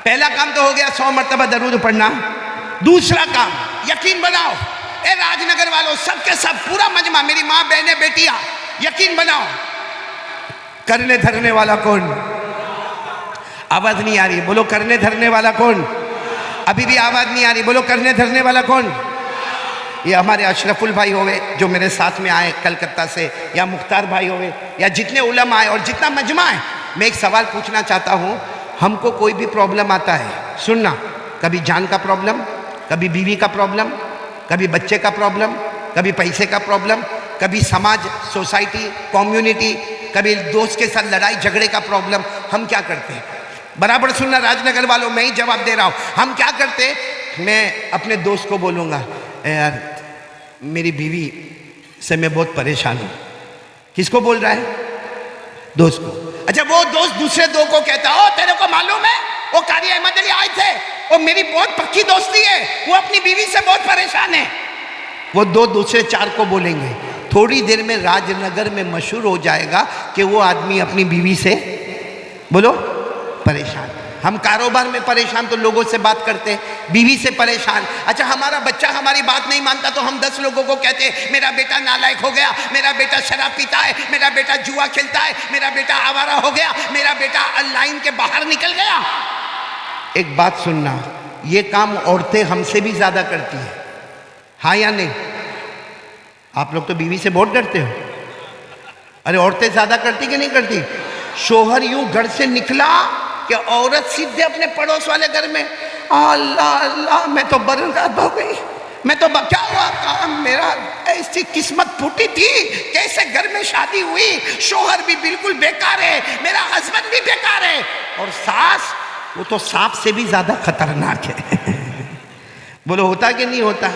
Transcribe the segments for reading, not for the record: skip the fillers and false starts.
پہلا کام تو ہو گیا 100 مرتبہ درود پڑھنا. دوسرا کام یقین بناؤ اے راج نگر والوں سب کے سب پورا مجمع میری ماں بہنیں بیٹیاں یقین بناؤ کرنے دھرنے والا کون؟ آواز نہیں آ رہی بولو کرنے دھرنے والا کون؟ ابھی بھی آواز نہیں آ رہی بولو کرنے دھرنے والا کون؟ یہ ہمارے اشرف البھائی ہوئے جو میرے ساتھ میں آئے کلکتہ سے یا مختار بھائی ہوئے یا جتنے علماء آئے اور جتنا مجمع ہے. میں ایک سوال پوچھنا چاہتا ہوں ہم کو کوئی بھی پرابلم آتا ہے سننا کبھی جان کا پرابلم کبھی بیوی کا پرابلم کبھی بچے کا پرابلم کبھی پیسے کا پرابلم کبھی سماج سوسائٹی کمیونٹی کبھی دوست کے ساتھ لڑائی جھگڑے کا پرابلم. ہم کیا کرتے ہیں برابر سننا راج نگر والوں میں ہی جواب دے رہا ہوں. ہم کیا کرتے میں اپنے دوست کو بولوں گا اے یار میری بیوی سے میں بہت پریشان ہوں. کس کو بول رہا ہے؟ دوست کو. اچھا وہ دوست دوسرے دو کو کہتا او تیرے کو معلوم ہے وہ قاری احمد علی آئے تھے وہ میری بہت پکی دوستی ہے وہ اپنی بیوی سے بہت پریشان ہے. وہ دو دوسرے چار کو بولیں گے تھوڑی دیر میں راج نگر میں مشہور ہو جائے گا کہ وہ آدمی اپنی بیوی سے بولو پریشان. ہم کاروبار میں پریشان تو لوگوں سے بات کرتے بیوی سے پریشان. اچھا ہمارا بچہ ہماری بات نہیں مانتا تو ہم 10 لوگوں کو کہتے میرا بیٹا نالائق ہو گیا میرا بیٹا شراب پیتا ہے میرا بیٹا جوا کھیلتا ہے میرا بیٹا آوارہ ہو گیا میرا بیٹا لائن کے باہر نکل گیا. ایک بات سننا یہ کام عورتیں ہم سے بھی زیادہ کرتی ہیں ہاں یا نہیں؟ آپ لوگ تو بیوی سے بہت ڈرتے ہو. ارے عورتیں زیادہ کرتی کہ نہیں کرتی؟ شوہر یوں گھر سے نکلا کہ عورت سیدھے اپنے پڑوس والے گھر میں اللہ اللہ میں تو برباد ہو گئی میں تو کیا ہوا کام میرا ایسی قسمت پھوٹی تھی کیسے گھر میں شادی ہوئی شوہر بھی بالکل بیکار ہے میرا ہسبینڈ بھی بیکار ہے اور ساس وہ تو سانپ سے بھی زیادہ خطرناک ہے. بولو ہوتا کہ نہیں ہوتا؟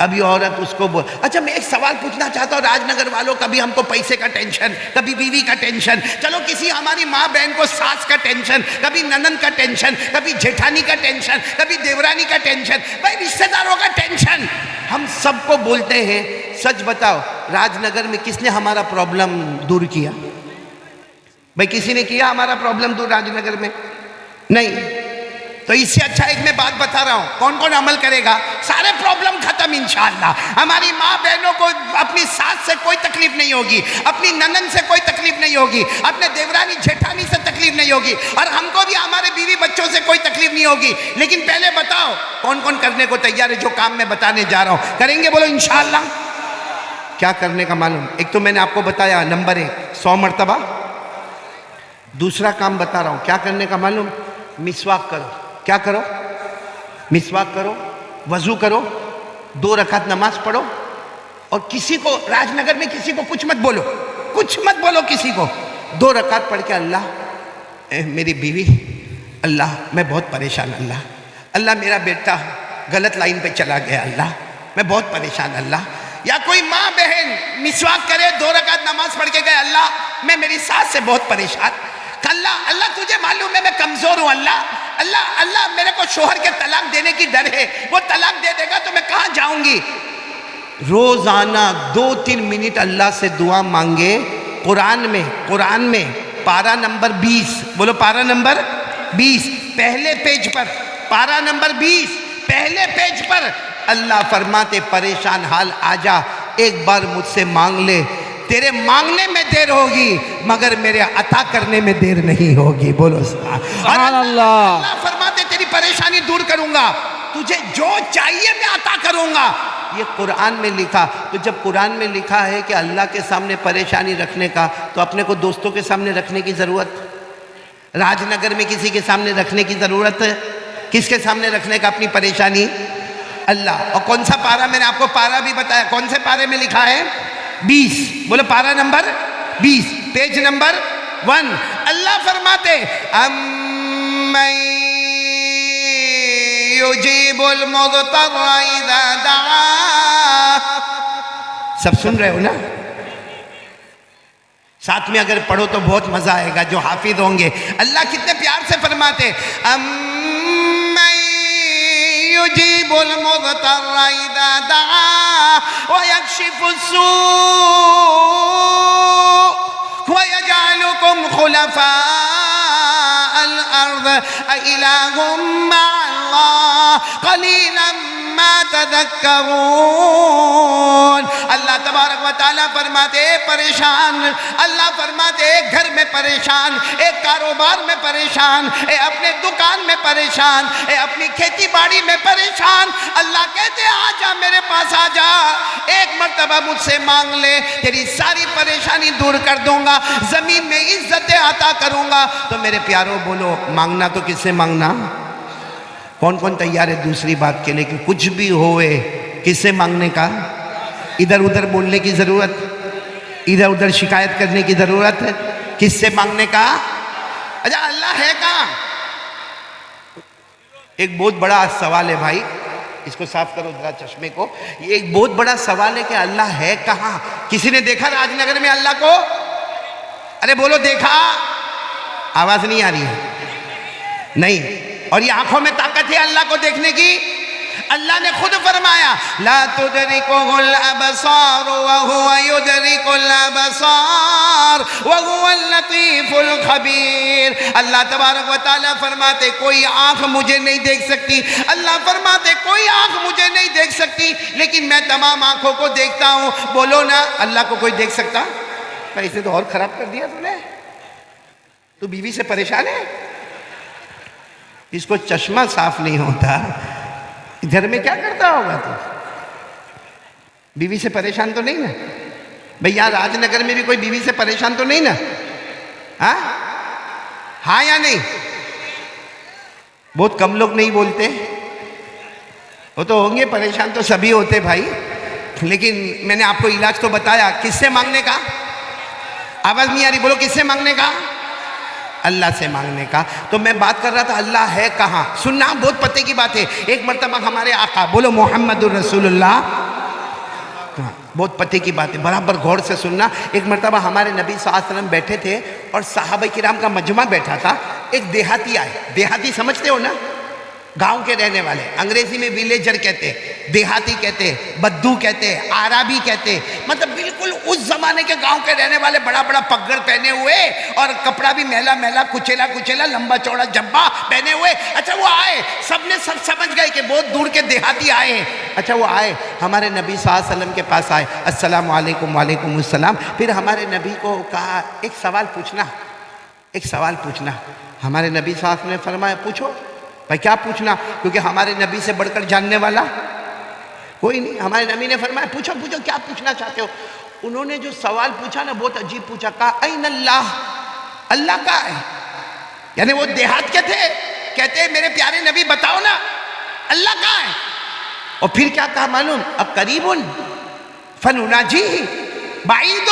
ابھی عورت اس کو بول. اچھا میں ایک سوال پوچھنا چاہتا ہوں راج نگر والوں کبھی ہم کو پیسے کا ٹینشن کبھی بیوی کا ٹینشن چلو کسی ہماری ماں بہن کو ساس کا ٹینشن کبھی ننند کا ٹینشن کبھی جیٹھانی کا ٹینشن کبھی دیورانی کا ٹینشن بھائی رشتہ داروں کا ٹینشن ہم سب کو بولتے ہیں. سچ بتاؤ راج نگر میں کس نے ہمارا پرابلم دور کیا؟ بھائی کسی نے کیا ہمارا پرابلم دور راج نگر میں؟ نہیں. تو اس سے اچھا ایک میں بات بتا رہا ہوں کون کون عمل کرے گا سارے پرابلم ختم انشاءاللہ. ہماری ماں بہنوں کو اپنی ساس سے کوئی تکلیف نہیں ہوگی اپنی ننند سے کوئی تکلیف نہیں ہوگی اپنے دیورانی جیٹھانی سے تکلیف نہیں ہوگی اور ہم کو بھی ہمارے بیوی بچوں سے کوئی تکلیف نہیں ہوگی. لیکن پہلے بتاؤ کون کون کرنے کو تیار ہے جو کام میں بتانے جا رہا ہوں کریں گے بولو انشاءاللہ. کیا کرنے کا معلوم؟ ایک تو میں نے آپ کو بتایا نمبر 1 100 مرتبہ. دوسرا کام بتا رہا ہوں کیا کرنے کا معلوم؟ مسواک کرو. کیا کرو؟ مسواک کرو وضو کرو 2 رکعت نماز پڑھو اور کسی کو راج نگر میں کسی کو کچھ مت بولو کسی کو 2 رکعت پڑھ کے اللہ اے میری بیوی اللہ میں بہت پریشان اللہ میرا بیٹا غلط لائن پہ چلا گیا اللہ میں بہت پریشان اللہ. یا کوئی ماں بہن مسواک کرے 2 رکعت نماز پڑھ کے گئے اللہ میں میری ساس سے بہت پریشان اللہ تجھے معلوم ہے میں کمزور ہوں اللہ میرے کو شوہر کے طلاق دینے کی ڈر ہے وہ طلاق دے دے گا تو میں کہاں جاؤں گی. روزانہ 2-3 منٹ اللہ سے دعا مانگے. قرآن میں پارہ نمبر 20 بولو پارہ نمبر 20 پہلے پیج پر پارہ نمبر 20 پہلے پیج پر اللہ فرماتے پریشان حال آجا ایک بار مجھ سے مانگ لے تیرے مانگنے میں دیر ہوگی مگر میرے عطا کرنے میں دیر نہیں ہوگی. بولو سبحان اللہ. اللہ فرماتے تیری پریشانی دور کروں گا تجھے جو چاہیے میں عطا کروں گا. یہ قرآن میں لکھا. تو جب قرآن میں لکھا ہے کہ اللہ کے سامنے پریشانی رکھنے کا تو اپنے کو دوستوں کے سامنے رکھنے کی ضرورت راج نگر میں کسی کے سامنے رکھنے کی ضرورت ہے؟ کس کے سامنے رکھنے کا اپنی پریشانی؟ اللہ. اور کون سا پارہ میں نے آپ کو پارہ بھی بتایا کون سے پارے میں لکھا ہے 20 بولو پارہ نمبر 20 پیج نمبر 1 اللہ فرماتے امن یجیب المضطر اذا دعا. سب سن رہے ہو نا؟ ساتھ میں اگر پڑھو تو بہت مزہ آئے گا جو حافظ ہوں گے. اللہ کتنے پیار سے فرماتے امن یجیب المضطر اذا دعا ویکشف السوء ویجعلکم خلفاء الارض الأرض أإله مع الله قليلا ما تذكرون. اللہ تبارک و تعالیٰ فرماتے پریشان، اللہ فرماتے ایک گھر میں پریشان، ایک کاروبار میں پریشان، اپنے دکان میں پریشان، اپنی کھیتی باڑی میں پریشان. اللہ کہتے آ جا میرے پاس آ جا، ایک مرتبہ مجھ سے مانگ لے، تیری ساری پریشانی دور کر دوں گا، زمین میں عزتیں عطا کروں گا. تو میرے پیاروں بولو مانگنا تو کس سے مانگنا؟ کون کون تیار ہے دوسری بات کے لیے کہ کچھ بھی ہوئے کس سے مانگنے کا؟ ادھر ادھر بولنے کی ضرورت، ادھر ادھر شکایت کرنے کی ضرورت ہے؟ کس سے مانگنے کا؟ اچھا اللہ ہے کہاں؟ ایک بہت بڑا سوال ہے بھائی، اس کو صاف کرو ذرا چشمے کو. یہ ایک بہت بڑا سوال ہے کہ اللہ ہے کہاں؟ کسی نے دیکھا راج نگر میں اللہ کو؟ ارے بولو دیکھا؟ آواز نہیں آ رہی ہے؟ نہیں. اور یہ آنکھوں میں طاقت ہے اللہ کو دیکھنے کی؟ اللہ نے خود فرمایا لا تدرکہ الابصار وہو یدرک الابصار وہو اللطیف الخبیر. اللہ تبارک و تعالیٰ فرماتے کوئی آنکھ مجھے نہیں دیکھ سکتی، اللہ فرماتے کوئی آنکھ مجھے نہیں دیکھ سکتی لیکن میں تمام آنکھوں کو دیکھتا ہوں. بولو نا اللہ کو کوئی دیکھ سکتا؟ اسے تو اور خراب کر دیا تو نے. تو بیوی سے پریشان ہے، اس کو چشمہ صاف نہیں ہوتا، گھر میں کیا کرتا ہوگا؟ تو بیوی سے پریشان تو نہیں نا بھئی؟ یہاں راج نگر میں بھی کوئی بیوی سے پریشان تو نہیں نا؟ ہاں یا نہیں؟ بہت کم لوگ نہیں بولتے، وہ تو ہوں گے پریشان، تو سبھی ہوتے بھائی. لیکن میں نے آپ کو علاج تو بتایا. کس سے مانگنے کا؟ آواز نہیں آ رہی، بولو کس سے مانگنے کا؟ اللہ سے مانگنے کا. تو میں بات کر رہا تھا اللہ ہے کہاں. سننا بہت پتے کی بات ہے. ایک مرتبہ ہمارے آقا، بولو محمد الرسول اللہ، بہت پتے کی بات ہے، برابر غور سے سننا. ایک مرتبہ ہمارے نبی صلی اللہ علیہ وسلم بیٹھے تھے اور صحابہ کرام کا مجمع بیٹھا تھا. ایک دیہاتی آئے. دیہاتی سمجھتے ہو نا؟ گاؤں کے رہنے والے، انگریزی میں ویلیجر کہتے، دیہاتی کہتے، بدو کہتے، عربی کہتے. مطلب بالکل اس زمانے کے گاؤں کے رہنے والے، بڑا بڑا پگڑ پہنے ہوئے اور کپڑا بھی میلا میلا، کچیلا کچیلا، لمبا چوڑا جبہ پہنے ہوئے. اچھا وہ آئے، سب نے سب سمجھ گئے کہ بہت دور کے دیہاتی آئے ہیں. اچھا وہ آئے ہمارے نبی صلی اللہ علیہ وسلم کے پاس آئے. السلام علیکم. وعلیکم السلام. پھر ہمارے نبی کو کہا ایک سوال پوچھنا، ایک سوال پوچھنا. ہمارے نبی صلی اللہ علیہ وسلم نے فرمایا پوچھو. بھائی کیا پوچھنا؟ کیونکہ ہمارے نبی سے بڑھ کر جاننے والا کوئی نہیں. ہمارے نبی نے فرمایا پوچھو پوچھو کیا پوچھنا چاہتے ہو. انہوں نے جو سوال پوچھا نا بہت عجیب پوچھا. کہا این اللہ، اللہ کہاں ہے؟ یعنی وہ دیہات کے تھے، کہتے ہیں میرے پیارے نبی بتاؤ نا اللہ کہاں ہے. اور پھر کیا کہا معلوم؟ قریب فنناجیہ بعید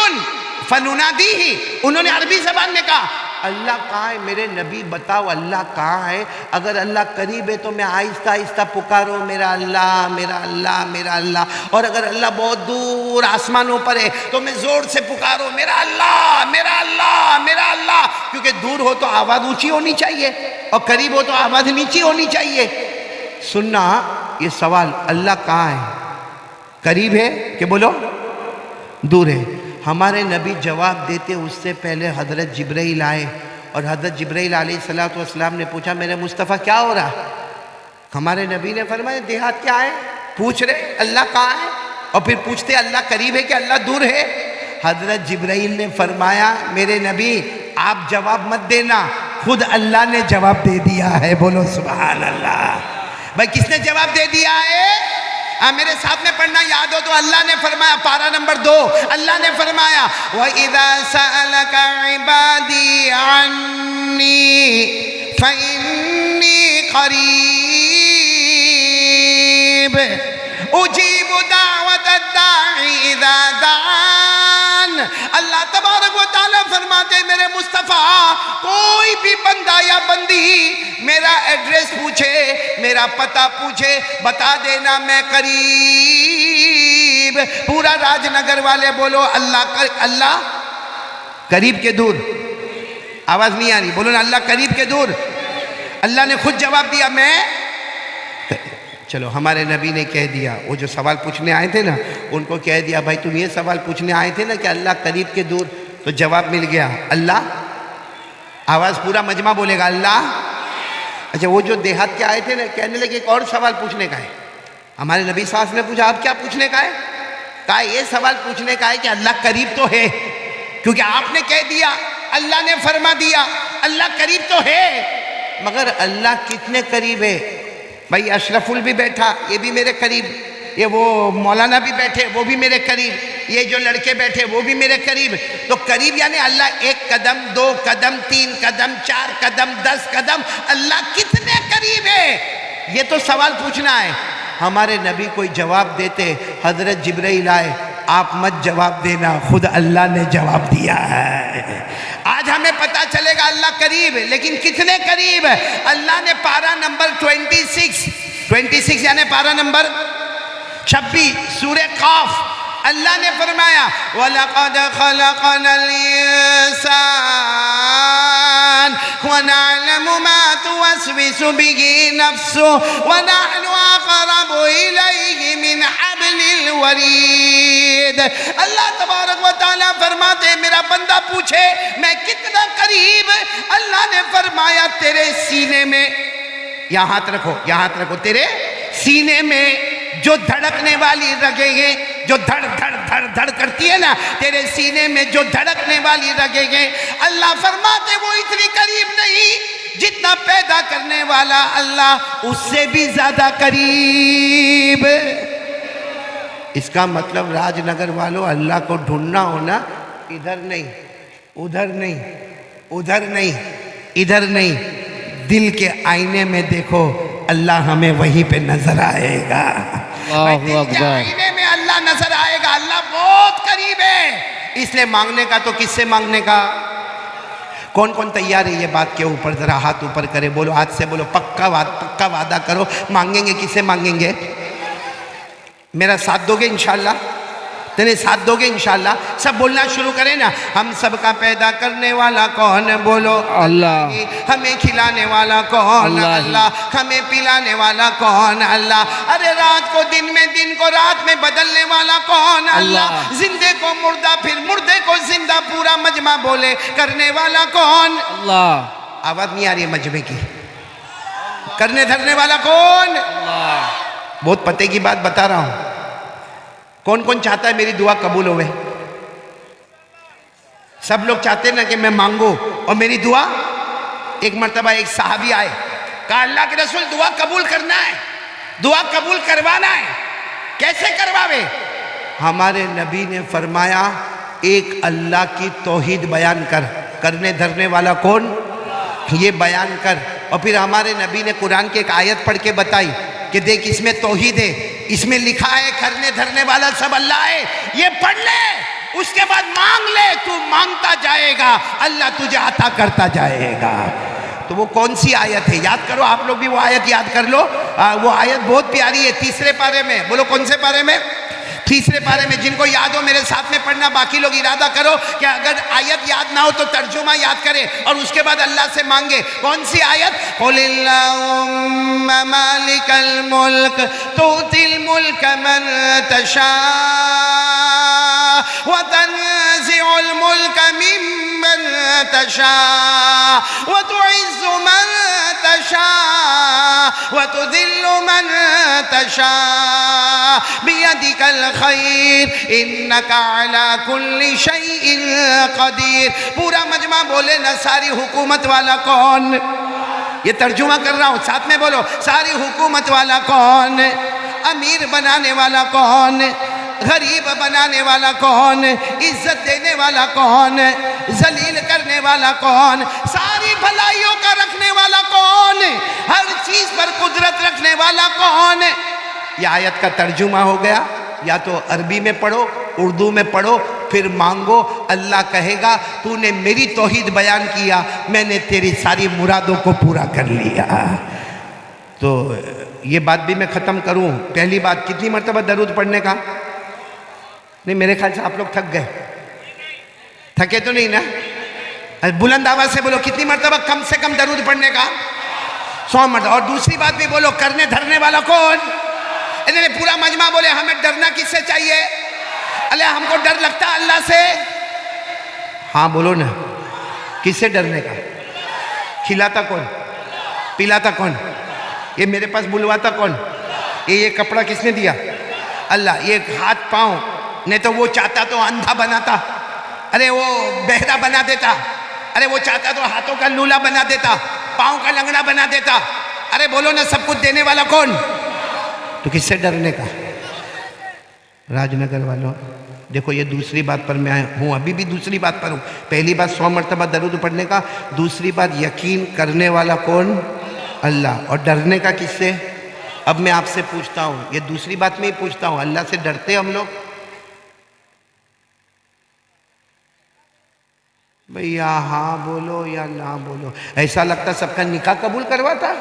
فننادیہ. انہوں نے عربی زبان میں کہا اللہ کہاں ہے میرے نبی بتاؤ اللہ کہاں ہے. اگر اللہ قریب ہے تو میں آہستہ آہستہ پکارو میرا اللہ میرا اللہ میرا اللہ. اور اگر اللہ بہت دور آسمانوں پر ہے تو میں زور سے پکارو میرا اللہ میرا اللہ میرا اللہ. کیونکہ دور ہو تو آواز اونچی ہونی چاہیے اور قریب ہو تو آواز نیچی ہونی چاہیے. سننا یہ سوال اللہ کہاں ہے، قریب ہے کہ بولو دور ہے؟ ہمارے نبی جواب دیتے اس سے پہلے حضرت جبرائیل آئے اور حضرت جبرائیل علیہ السلام نے پوچھا میرے مصطفیٰ کیا ہو رہا؟ ہمارے نبی نے فرمایا دیہات کیا ہے، پوچھ رہے اللہ کہاں ہے، اور پھر پوچھتے اللہ قریب ہے کہ اللہ دور ہے. حضرت جبرائیل نے فرمایا میرے نبی آپ جواب مت دینا، خود اللہ نے جواب دے دیا ہے. بولو سبحان اللہ. بھائی کس نے جواب دے دیا ہے؟ میرے ساتھ میں پڑھنا یاد ہو تو اللہ نے فرمایا پارہ نمبر 2 اللہ نے فرمایا وَإِذَا سَأَلَكَ عِبَادِي عَنِّي فَإِنِّي قَرِيبٌ أُجِيبُ دَعْوَةَ الدَّاعِ إِذَا دَعَانِ. اللہ تبارک و تعالیٰ فرماتے میرے مصطفیٰ کوئی بھی بندہ یا بندی میرا ایڈریس پوچھے، میرا پتہ پوچھے، بتا دینا میں قریب. پورا راج نگر والے بولو اللہ قریب کے دور. آواز نہیں آ رہی، بولو نا اللہ قریب کے دور. اللہ نے خود جواب دیا میں. چلو ہمارے نبی نے کہہ دیا، وہ جو سوال پوچھنے آئے تھے نا ان کو کہہ دیا بھائی تم یہ سوال پوچھنے آئے تھے نا کہ اللہ قریب کے دور، تو جواب مل گیا اللہ. آواز پورا مجمع بولے گا اللہ. اچھا وہ جو دیہات کے آئے تھے نا کہنے لگے ایک اور سوال پوچھنے کا ہے. ہمارے نبی صلی اللہ علیہ وسلم نے پوچھا آپ کیا پوچھنے کا ہے؟ کہا یہ سوال پوچھنے کا ہے کہ اللہ قریب تو ہے، کیونکہ آپ نے کہہ دیا، اللہ نے فرما دیا اللہ قریب تو ہے، مگر اللہ کتنے قریب ہے؟ بھائی اشرف ال بھی بیٹھا یہ بھی میرے قریب، یہ وہ مولانا بھی بیٹھے وہ بھی میرے قریب، یہ جو لڑکے بیٹھے وہ بھی میرے قریب. تو قریب یعنی اللہ 1 قدم 2 قدم 3 قدم 4 قدم 10 قدم، اللہ کتنے قریب ہے؟ یہ تو سوال پوچھنا ہے. ہمارے نبی کوئی جواب دیتے، حضرت جبرائیل آئے، آپ مت جواب دینا، خود اللہ نے جواب دیا ہے. آج ہمیں پتا چلے گا اللہ قریب، لیکن کتنے قریب؟ اللہ نے پارہ نمبر 26 یعنی پارہ نمبر 26 سورہ قاف، اللہ نے فرمایا وَلَقَدْ خَلَقْنَا الْإِنسَانَ وَنَعْلَمُ مَا تُوَسْوِسُ بِهِ نَفْسُهُ وَنَحْنُ أَقْرَبُ إِلَيْهِ مِنْ حَبْلِ الْوَرِيدِ. اللہ تبارک و تعالیٰ فرماتے ہیں میرا بندہ پوچھے میں کتنا قریب؟ اللہ نے فرمایا تیرے سینے میں، یہاں ہاتھ رکھو، تیرے سینے میں جو دھڑکنے والی رگیں ہیں، جو دھڑ دھڑ دھڑ دھڑ کرتی ہے نا، تیرے سینے میں جو دھڑکنے والی رگیں ہیں، اللہ فرماتے وہ اتنی قریب نہیں جتنا پیدا کرنے والا اللہ اس سے بھی زیادہ قریب. اس کا مطلب راج نگر والوں اللہ کو ڈھونڈنا ہونا، ادھر نہیں ادھر نہیں ادھر نہیں ادھر نہیں، دل کے آئینے میں دیکھو اللہ ہمیں وہیں پہ نظر آئے گا. دل کے آئینے میں اللہ نظر آئے گا، اللہ بہت قریب ہے. اس لیے مانگنے کا تو کس سے مانگنے کا؟ کون کون تیار ہے یہ بات کے اوپر ذرا ہاتھ اوپر کرے، بولو آج سے بولو پکا وعدہ کرو، مانگیں گے کس سے مانگیں گے؟ میرا ساتھ دو گے انشاءاللہ؟ تیرے ساتھ دو گے انشاءاللہ؟ سب بولنا شروع کریں نا. ہم سب کا پیدا کرنے والا کون؟ بولو اللہ. ہمیں کھلانے والا کون؟ اللہ. ہمیں پلانے والا کون؟ اللہ. ارے رات کو دن میں، دن کو رات میں بدلنے والا کون؟ اللہ. زندے کو مردہ، پھر مردے کو زندہ، پورا مجمع بولے کرنے والا کون؟ اللہ. آواز نہیں آ رہی ہے مجمع کی. کرنے دھرنے والا کون؟ اللہ. بہت پتے کی بات بتا رہا ہوں. کون کون چاہتا ہے میری دعا قبول ہوئے؟ سب لوگ چاہتے ہیں نا کہ میں مانگوں اور میری دعا. ایک مرتبہ ایک صحابی آئے، کہا اللہ کے رسول دعا قبول کرنا ہے، دعا قبول کروانا ہے، کیسے کرواوے؟ ہمارے نبی نے فرمایا ایک اللہ کی توحید بیان کر، کرنے دھرنے والا کون یہ بیان کر. اور پھر ہمارے نبی نے قرآن کی ایک آیت پڑھ کے بتائی کہ دیکھ اس میں توحید ہے، اس میں لکھا ہے کرنے دھرنے والا سب اللہ ہے، یہ پڑھ لے، اس کے بعد مانگ لے، تو مانگتا جائے گا اللہ تجھے عطا کرتا جائے گا. تو وہ کون سی آیت ہے؟ یاد کرو آپ لوگ بھی وہ آیت یاد کر لو. وہ آیت بہت پیاری ہے، 3 پارے میں. بولو کون سے پارے میں؟ 3 پارے میں. جن کو یاد ہو میرے ساتھ میں پڑھنا، باقی لوگ ارادہ کرو کہ اگر آیت یاد نہ ہو تو ترجمہ یاد کرے اور اس کے بعد اللہ سے مانگے. کون سی آیت؟ قُلِ اللَّهُمَّ مَالِكَ الْمُلْكِ تُؤْتِي الْمُلْكَ مَنْ تَشَاءُ وَتَنزِعُ الْمُلْكَ مِمَّنْ تَشَاءُ وَتُعِزُّ مَنْ تَشَاءُ وَتُذِلُّ مَنْ تَشَاءُ بِيَدِكَ الْخَيْرُ إِنَّكَ عَلَى كُلِّ شَيْءٍ قَدِيرٌ. پورا مجمع بولے نا ساری حکومت والا کون؟ یہ ترجمہ کر رہا ہوں، ساتھ میں بولو ساری حکومت والا کون؟ امیر بنانے والا کون؟ غریب بنانے والا کون؟ عزت دینے والا کون؟ ذلیل کرنے والا کون؟ ساری بھلائیوں کا رکھنے والا کون؟ ہر چیز پر قدرت رکھنے والا کون؟ یہ آیت کا ترجمہ ہو گیا. یا تو عربی میں پڑھو، اردو میں پڑھو، پھر مانگو. اللہ کہے گا تو نے میری توحید بیان کیا، میں نے تیری ساری مرادوں کو پورا کر لیا. تو یہ بات بھی میں ختم کروں. پہلی بات کتنی مرتبہ درود پڑھنے کا؟ نہیں میرے خیال سے آپ لوگ تھک گئے. تھکے تو نہیں نا؟ بلند آواز سے بولو کتنی مرتبہ کم سے کم درود پڑھنے کا؟ 100 مرتبہ. اور دوسری بات بھی بولو کرنے دھرنے والا کون؟ انہوں نے پورا مجمع بولے ہمیں ڈرنا کس سے چاہیے؟ اللہ ہم کو ڈر لگتا اللہ سے. ہاں بولو نا، کس سے ڈرنے کا؟ کھلاتا کون؟ پلاتا کون؟ یہ میرے پاس بلواتا کون؟ یہ کپڑا کس نے دیا؟ اللہ. یہ ہاتھ پاؤں نہیں تو وہ چاہتا تو اندھا بناتا, ارے وہ بہرا بنا دیتا, ارے وہ چاہتا تو ہاتھوں کا لولا بنا دیتا, پاؤں کا لنگڑا بنا دیتا. ارے بولو نا, سب کچھ دینے والا کون؟ تو کس سے ڈرنے کا؟ راج نگر والوں دیکھو, یہ دوسری بات پر میں ہوں, ابھی بھی دوسری بات پر ہوں. پہلی بات 100 مرتبہ درود پڑھنے کا, دوسری بات یقین کرنے والا کون؟ اللہ. اور ڈرنے کا کس سے؟ اب میں آپ سے پوچھتا ہوں, یہ دوسری بات میں ہی پوچھتا ہوں, اللہ سے ڈرتے ہم لوگ؟ بھئی یا ہاں بولو یا نہ بولو. ایسا لگتا سب کا نکاح قبول کرواتا,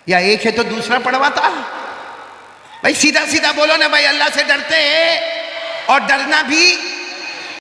یا ایک ہے تو دوسرا پڑھواتا. بھئی سیدھا سیدھا بولو نا بھئی, اللہ سے ڈرتے ہیں, اور ڈرنا بھی